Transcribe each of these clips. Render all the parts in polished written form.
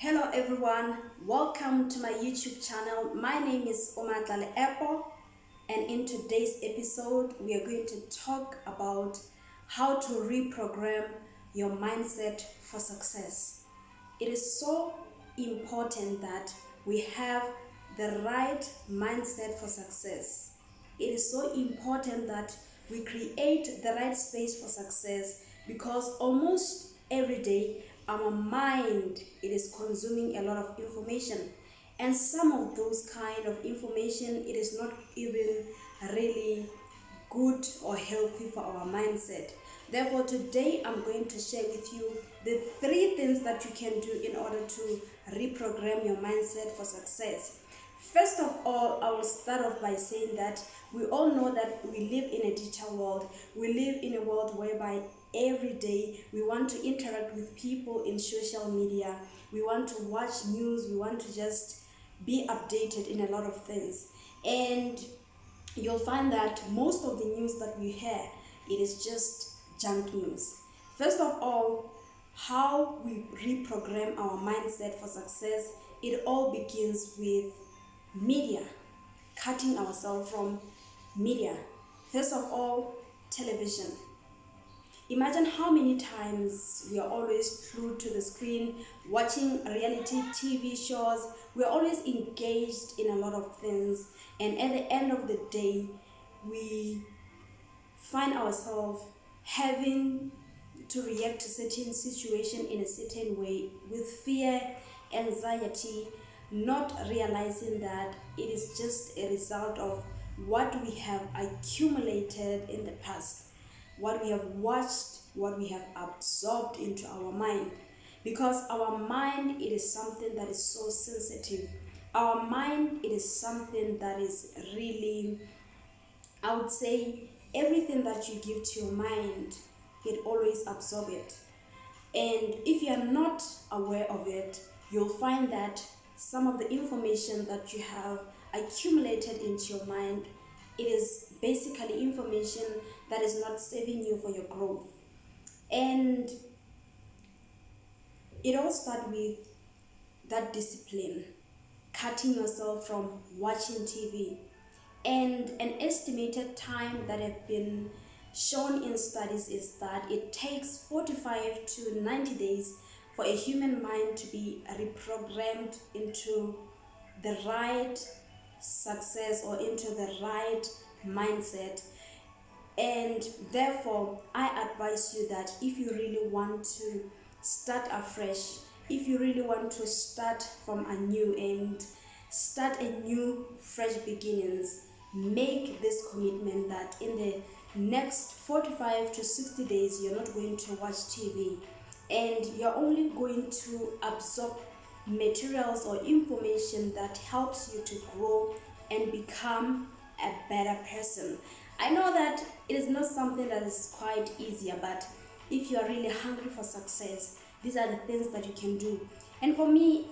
Hello everyone, welcome to my YouTube channel. My name is Omatlale Apple, and in today's episode we are going to talk about how to reprogram your mindset for success. It is so important that we have the right mindset for success. It is so important that we create the right space for success because almost every day our mind it is consuming a lot of information, and some of those kind of information it is not even really good or healthy for our mindset. Therefore, today I'm going to share with you the 3 things that you can do in order to reprogram your mindset for success. First of all, I will start off by saying that we all know that we live in a digital world. We live in a world whereby every day we want to interact with people in social media. We want to watch news. We want to just be updated in a lot of things. And you'll find that most of the news that we hear, it is just junk news. First of all, how we reprogram our mindset for success, it all begins with media, cutting ourselves from media. First of all, television. Imagine how many times we are always glued to the screen watching reality TV shows. We are always engaged in a lot of things, and at the end of the day, we find ourselves having to react to certain situation in a certain way with fear, anxiety, not realizing that it is just a result of what we have accumulated in the past, what we have watched, what we have absorbed into our mind. Because our mind, it is something that is so sensitive. Our mind, it is something that is really, I would say, everything that you give to your mind, it always absorbs it. And if you are not aware of it, you'll find that some of the information that you have accumulated into your mind, it is basically information that is not serving you for your growth. And it all starts with that discipline, cutting yourself from watching TV. And an estimated time that have been shown in studies is that it takes 45 to 90 days for a human mind to be reprogrammed into the right success or into the right mindset. And therefore, I advise you that if you really want to start afresh, if you really want to start from anew and start a new fresh beginnings, make this commitment that in the next 45 to 60 days you're not going to watch TV, and you're only going to absorb materials or information that helps you to grow and become a better person. I know that it is not something that is quite easier, but if you are really hungry for success, these are the things that you can do. And for me,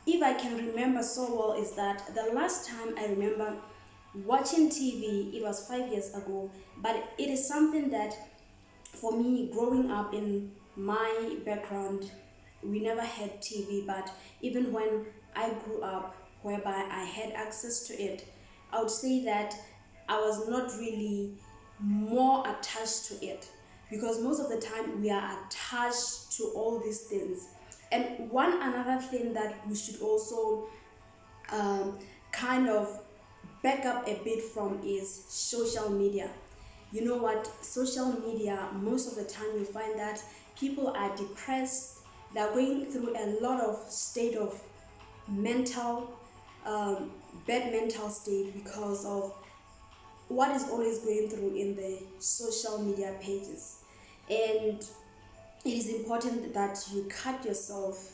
if I can remember so well, is that the last time I remember watching TV, it was 5 years ago, but it is something that for me, growing up in my background, we never had TV, but even when I grew up, whereby I had access to it, I would say that I was not really more attached to it, because most of the time we are attached to all these things. And one another thing that we should also kind of back up a bit from is social media. You know what? Social media, most of the time you find that people are depressed, they're going through a lot of state of mental, bad mental state because of what is always going through in the social media pages. And it is important that you cut yourself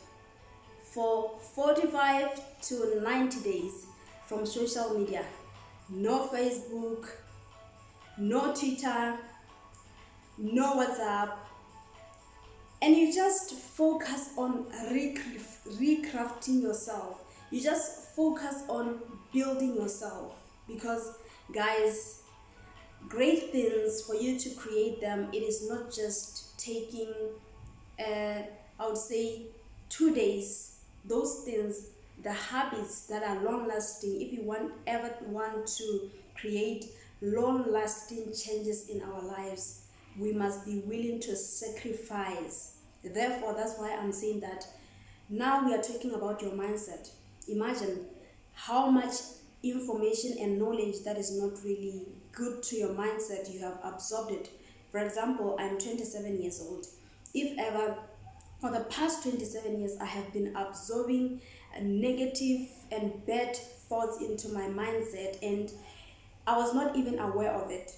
for 45 to 90 days from social media. No Facebook, no Twitter, no WhatsApp. And you just focus on recrafting yourself. You just focus on building yourself. Because, guys, great things, for you to create them, it is not just taking, I would say, 2 days those things, the habits that are long lasting, if you ever want to create long lasting changes in our lives, we must be willing to sacrifice. Therefore, that's why I'm saying that now we are talking about your mindset. Imagine how much information and knowledge that is not really good to your mindset, you have absorbed it. For example, I'm 27 years old. If ever, for the past 27 years, I have been absorbing negative and bad thoughts into my mindset, and I was not even aware of it.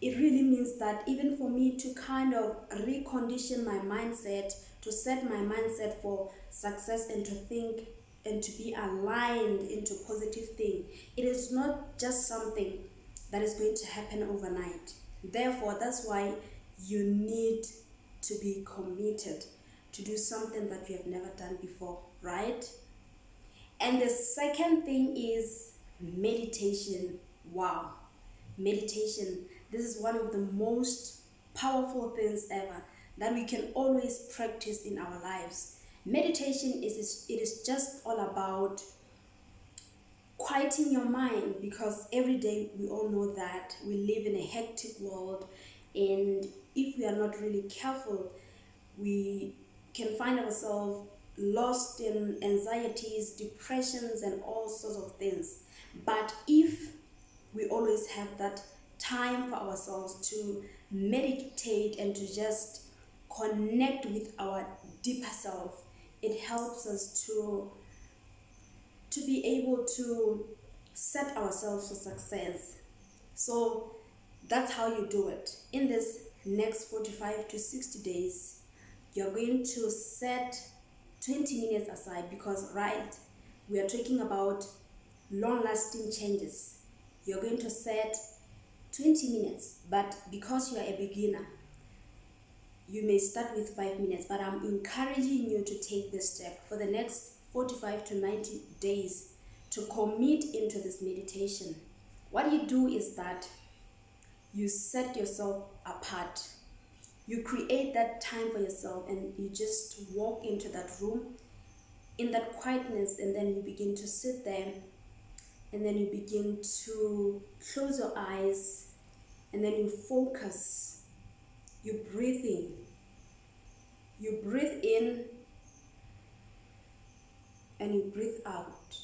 It really means that even for me to kind of recondition my mindset, to set my mindset for success and to think and to be aligned into positive thing, it is not just something that is going to happen overnight. Therefore, that's why you need to be committed to do something that you have never done before, right? And the second thing is meditation. Wow, meditation. This is one of the most powerful things ever that we can always practice in our lives. Meditation is just all about quieting your mind, because every day we all know that we live in a hectic world, and if we are not really careful, we can find ourselves lost in anxieties, depressions, and all sorts of things. But if we always have that time for ourselves to meditate and to just connect with our deeper self, it helps us to be able to set ourselves for success. So that's how you do it. In this next 45 to 60 days, you're going to set 20 minutes aside, because right, we are talking about long lasting changes. You're going to set 20 minutes, but because you are a beginner, you may start with 5 minutes, but I'm encouraging you to take this step for the next 45 to 90 days to commit into this meditation. What you do is that you set yourself apart. You create that time for yourself, and you just walk into that room in that quietness, and then you begin to sit there, and then you begin to close your eyes, and then you focus. You breathe in. You breathe in and you breathe out.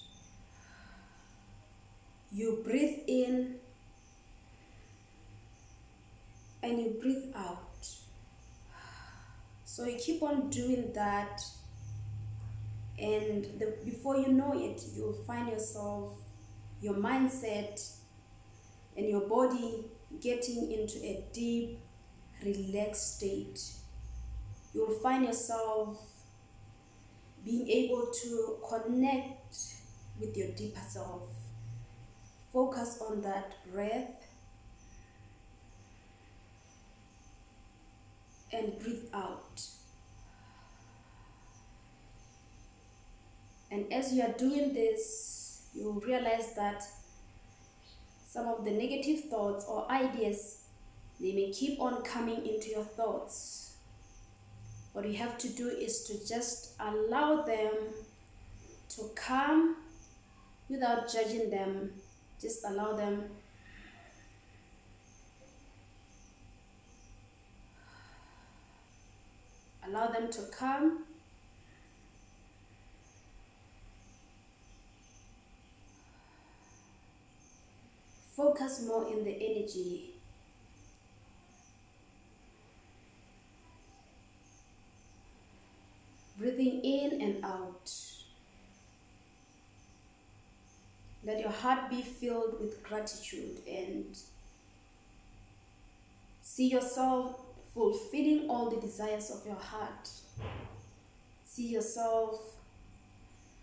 You breathe in and you breathe out. So you keep on doing that, and before you know it, you'll find yourself, your mindset and your body getting into a deep, relaxed state. You'll find yourself being able to connect with your deeper self. Focus on that breath and breathe out. And as you are doing this, you'll realize that some of the negative thoughts or ideas, they may keep on coming into your thoughts. What you have to do is to just allow them to come without judging them. Just allow them. Allow them to come. Focus more in the energy. Breathing in and out. Let your heart be filled with gratitude, and see yourself fulfilling all the desires of your heart. See yourself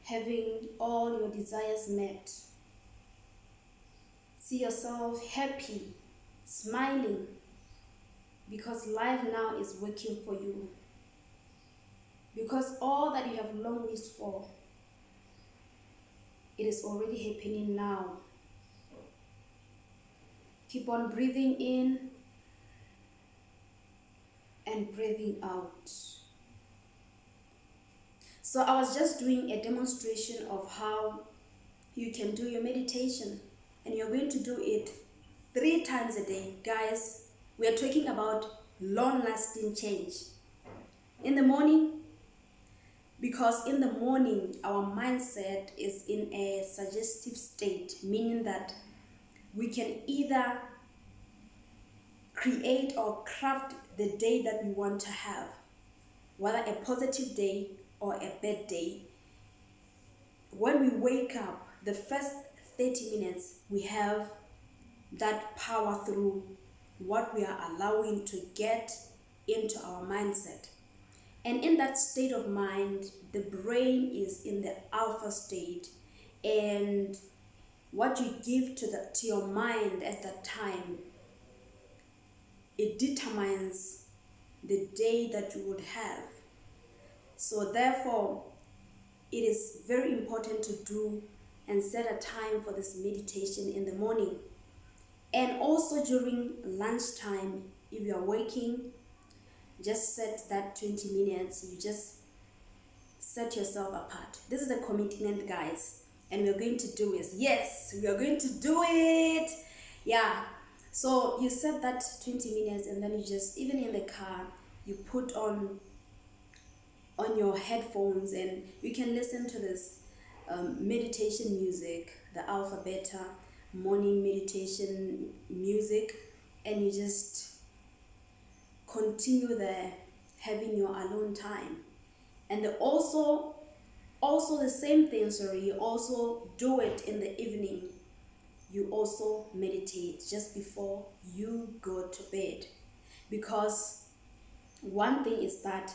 having all your desires met. See yourself happy, smiling, because life now is working for you. Because all that you have long wished for, it is already happening now. Keep on breathing in and breathing out. So I was just doing a demonstration of how you can do your meditation, and you're going to do it 3 times a day. Guys, we are talking about long-lasting change. In the morning, because in the morning our mindset is in a suggestive state, meaning that we can either create or craft the day that we want to have, whether a positive day or a bad day. When we wake up, the first 30 minutes, we have that power through what we are allowing to get into our mindset. And in that state of mind, the brain is in the alpha state, and what you give to your mind at that time, it determines the day that you would have. So therefore, it is very important to do and set a time for this meditation in the morning. And also during lunchtime, if you are working, just set that 20 minutes. You just set yourself apart. This is a commitment, guys, and we're going to do it. Yes, we are going to do it. Yeah. So you set that 20 minutes, and then you just, even in the car, you put on your headphones, and you can listen to this meditation music, the alpha beta morning meditation music, and you just continue there, having your alone time. And also the same thing, you also do it in the evening. You also meditate just before you go to bed, because one thing is that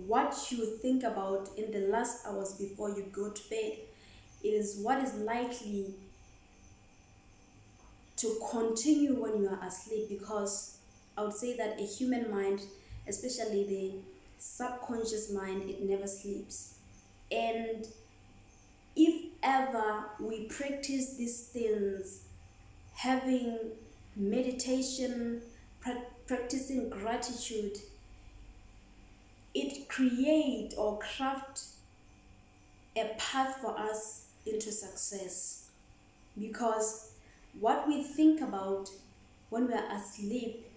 what you think about in the last hours before you go to bed, it is what is likely to continue when you are asleep. Because I would say that a human mind, especially the subconscious mind, it never sleeps. And if ever we practice these things, having meditation, practicing gratitude, it create or craft a path for us into success. Because what we think about when we are asleep,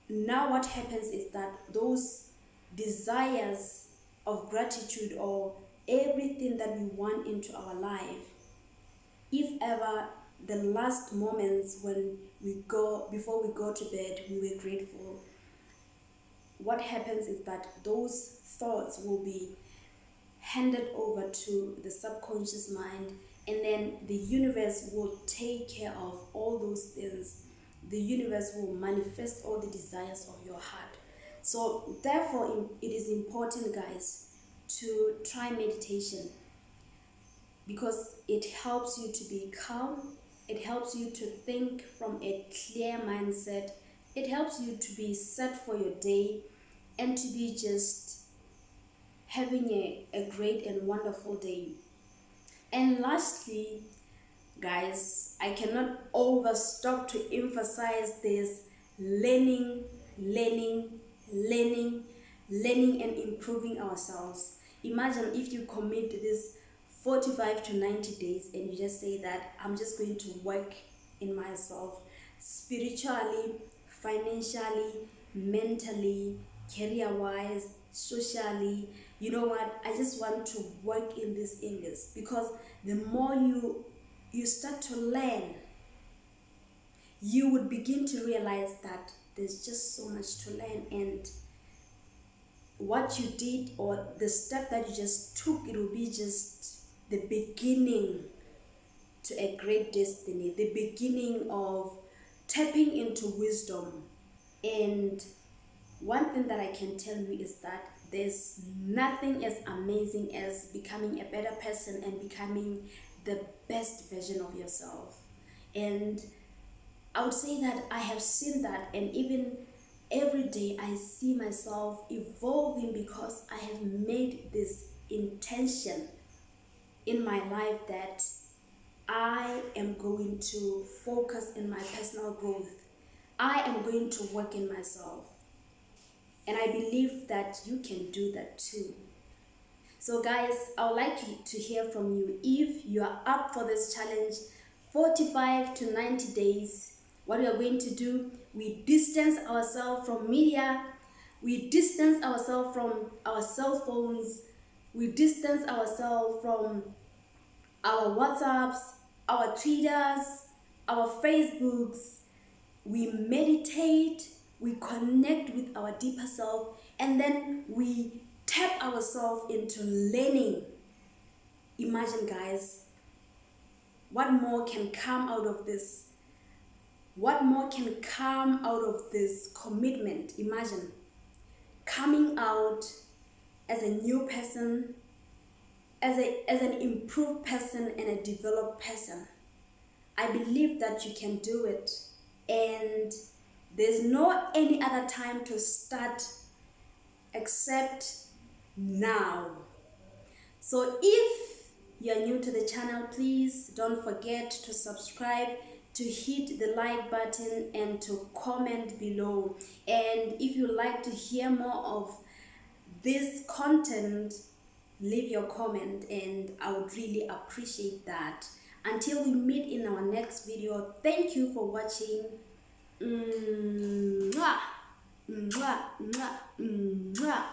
now what happens is that those desires of gratitude or everything that we want into our life, if ever the last moments when before we go to bed, we were grateful, what happens is that those thoughts will be handed over to the subconscious mind, and then the universe will take care of all those things. The universe will manifest all the desires of your heart. So therefore, it is important, guys, to try meditation, because it helps you to be calm, it helps you to think from a clear mindset, it helps you to be set for your day, and to be just having a great and wonderful day. And lastly, guys, I cannot overstop to emphasize this: learning, learning, learning, learning, and improving ourselves. Imagine if you commit this 45 to 90 days and you just say that I'm just going to work in myself, spiritually, financially, mentally, career-wise, socially. You know what? I just want to work in these areas, because the more you start to learn, you would begin to realize that there's just so much to learn, and what you did or the step that you just took, it will be just the beginning to a great destiny, the beginning of tapping into wisdom. And one thing that I can tell you is that there's nothing as amazing as becoming a better person and becoming the best version of yourself. And I would say that I have seen that, and even every day I see myself evolving, because I have made this intention in my life that I am going to focus in my personal growth. I am going to work in myself. And I believe that you can do that too. So guys, I would like to hear from you. If you are up for this challenge, 45 to 90 days, what we are going to do, we distance ourselves from media, we distance ourselves from our cell phones, we distance ourselves from our WhatsApps, our Twitters, our Facebooks. We meditate, we connect with our deeper self, and then we tap ourselves into learning. Imagine, guys, what more can come out of this? What more can come out of this commitment? Imagine coming out as a new person, as an improved person and a developed person. I believe that you can do it, and there's no any other time to start except now. So if you're new to the channel, please don't forget to subscribe, to hit the like button, and to comment below. And if you like to hear more of this content, leave your comment and I would really appreciate that. Until we meet in our next video, thank you for watching. Mwah, mwah, mwah, mwah.